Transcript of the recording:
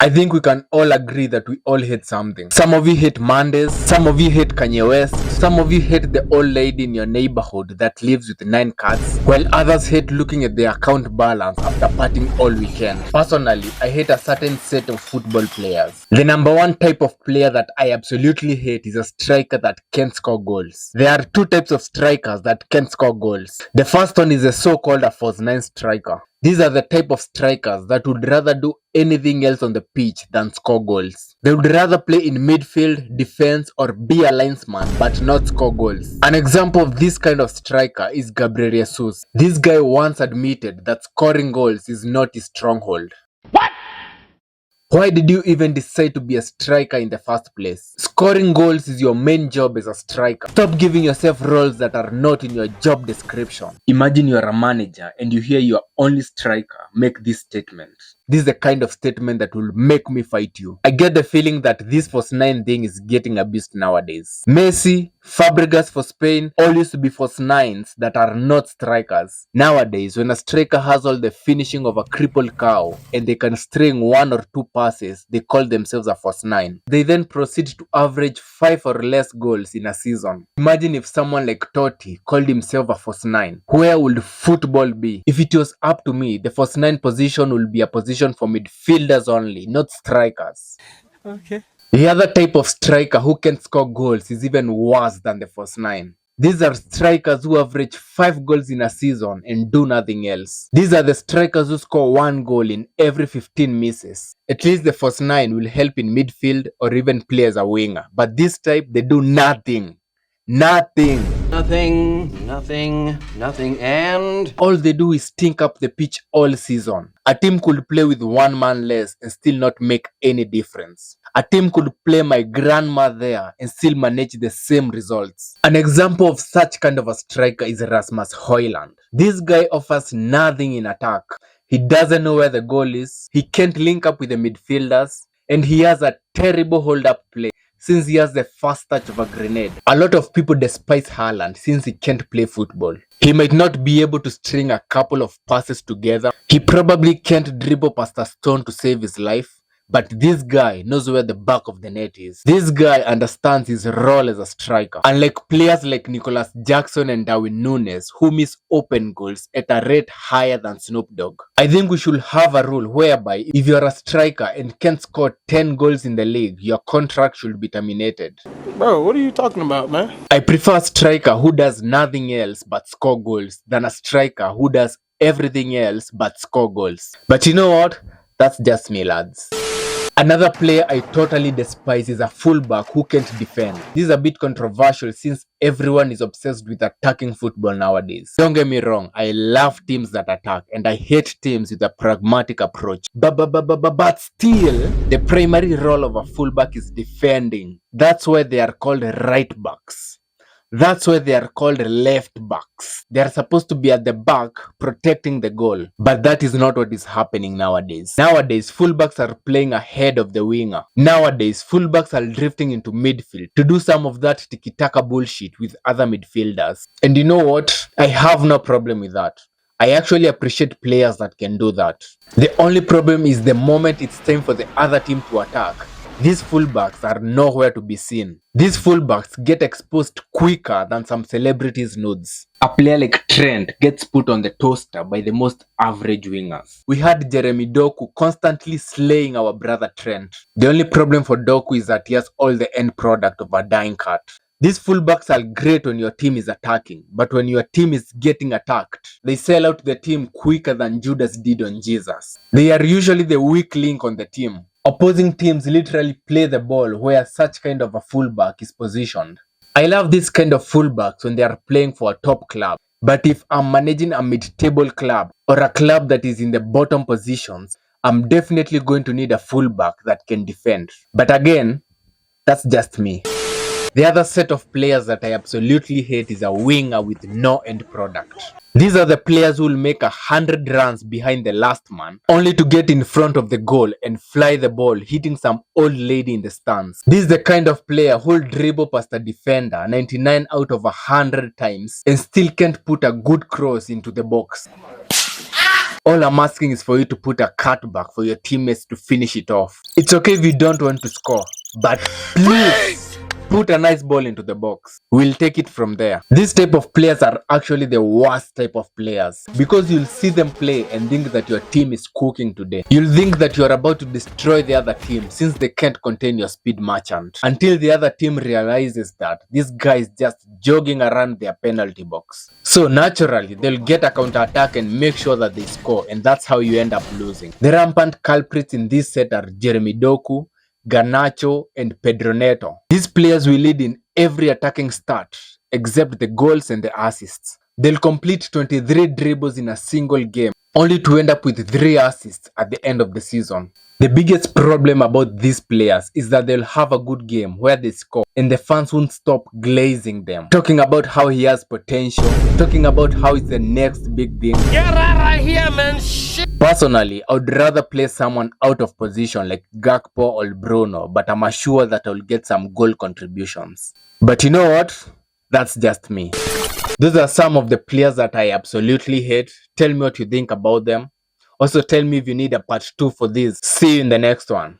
I think we can all agree that we all hate something. Some of you hate Mondays, some of you hate Kanye West, some of you hate the old lady in your neighborhood that lives with 9 cats, while others hate looking at their account balance after partying all weekend. Personally, I hate a certain set of football players. The number one type of player that I absolutely hate is a striker that can't score goals. There are two types of strikers that can't score goals. The first one is a so-called a false nine striker. These are the type of strikers that would rather do anything else on the pitch than score goals. They would rather play in midfield, defense, or be a linesman but not score goals. An example of this kind of striker is Gabriel Jesus. This guy once admitted that scoring goals is not his stronghold. Why did you even decide to be a striker in the first place? Scoring goals is your main job as a striker. Stop giving yourself roles that are not in your job description. Imagine you are a manager and you hear your only striker make this statement. This is the kind of statement that will make me fight you. I get the feeling that this false nine thing is getting abused nowadays. Messi, Fabregas for Spain, all used to be false nines that are not strikers. Nowadays, when a striker has all the finishing of a crippled cow and they can string 1 or 2 passes, they call themselves a false nine. They then proceed to average 5 or less goals in a season. Imagine if someone like Totti called himself a false nine. Where would football be? If it was up to me, the false nine position will be a position for midfielders only, not strikers. Okay. The other type of striker who can score goals is even worse than the false nine. These are strikers who average 5 goals in a season and do nothing else. These are the strikers who score 1 goal in every 15 misses. At least the false nine will help in midfield or even play as a winger. But this type, they do nothing. Nothing. Nothing, and all they do is stink up the pitch all season. A team could play with 1 man less and still not make any difference. A team could play my grandma there and still manage the same results. An example of such kind of a striker is Rasmus Højlund. This guy offers nothing in attack. He doesn't know where the goal is, he can't link up with the midfielders, and he has a terrible hold-up play since he has the first touch of a grenade. A lot of people despise Haaland since he can't play football. He might not be able to string a couple of passes together. He probably can't dribble past a stone to save his life. But this guy knows where the back of the net is. This guy understands his role as a striker. Unlike players like Nicholas Jackson and Darwin Núñez, who miss open goals at a rate higher than Snoop Dogg. I think we should have a rule whereby if you're a striker and can't score 10 goals in the league, your contract should be terminated. bro, what are you talking about, man? I prefer a striker who does nothing else but score goals than a striker who does everything else but score goals. But you know what? That's just me, lads. Another player I totally despise is a fullback who can't defend. This is a bit controversial since everyone is obsessed with attacking football nowadays. Don't get me wrong, I love teams that attack and I hate teams with a pragmatic approach. But still, the primary role of a fullback is defending. That's why they are called right backs. That's why they are called left backs. They are supposed to be at the back protecting the goal. But that is not what is happening nowadays. Nowadays, fullbacks are playing ahead of the winger. Nowadays, fullbacks are drifting into midfield to do some of that tiki-taka bullshit with other midfielders. And you know what? I have no problem with that. I actually appreciate players that can do that. The only problem is the moment it's time for the other team to attack, these fullbacks are nowhere to be seen. These fullbacks get exposed quicker than some celebrities' nudes. A player like Trent gets put on the toaster by the most average wingers. We had Jeremy Doku constantly slaying our brother Trent. The only problem for Doku is that he has all the end product of a dying cat. These fullbacks are great when your team is attacking, but when your team is getting attacked, they sell out the team quicker than Judas did on Jesus. They are usually the weak link on the team. Opposing teams literally play the ball where such kind of a fullback is positioned. I love this kind of fullbacks when they are playing for a top club. But if I'm managing a mid-table club or a club that is in the bottom positions, I'm definitely going to need a fullback that can defend. But again, that's just me. The other set of players that I absolutely hate is a winger with no end product. These are the players who will make 100 runs behind the last man, only to get in front of the goal and fly the ball, hitting some old lady in the stands. This is the kind of player who will dribble past a defender 99 out of 100 times and still can't put a good cross into the box. All I'm asking is for you to put a cutback for your teammates to finish it off. It's okay if you don't want to score, but please put a nice ball into the box. We'll take it from there. This type of players are actually the worst type of players because you'll see them play and think that your team is cooking today. You'll think that you're about to destroy the other team since they can't contain your speed merchant, until the other team realizes that this guy is just jogging around their penalty box. So naturally, they'll get a counter attack and make sure that they score, and that's how you end up losing. The rampant culprits in this set are Jeremy Doku, Garnacho, and Pedro Neto. These players will lead in every attacking stat except the goals and the assists. They'll complete 23 dribbles in a single game, only to end up with 3 assists at the end of the season. The biggest problem about these players is that they'll have a good game where they score and the fans won't stop glazing them, talking about how he has potential, talking about how it's the next big thing. Get out of here, man. Shit. Personally, I would rather play someone out of position like Gakpo or Bruno, but I'm sure that I'll get some goal contributions. But you know what? That's just me. Those are some of the players that I absolutely hate. Tell me what you think about them. Also tell me if you need a part 2 for this. See you in the next one.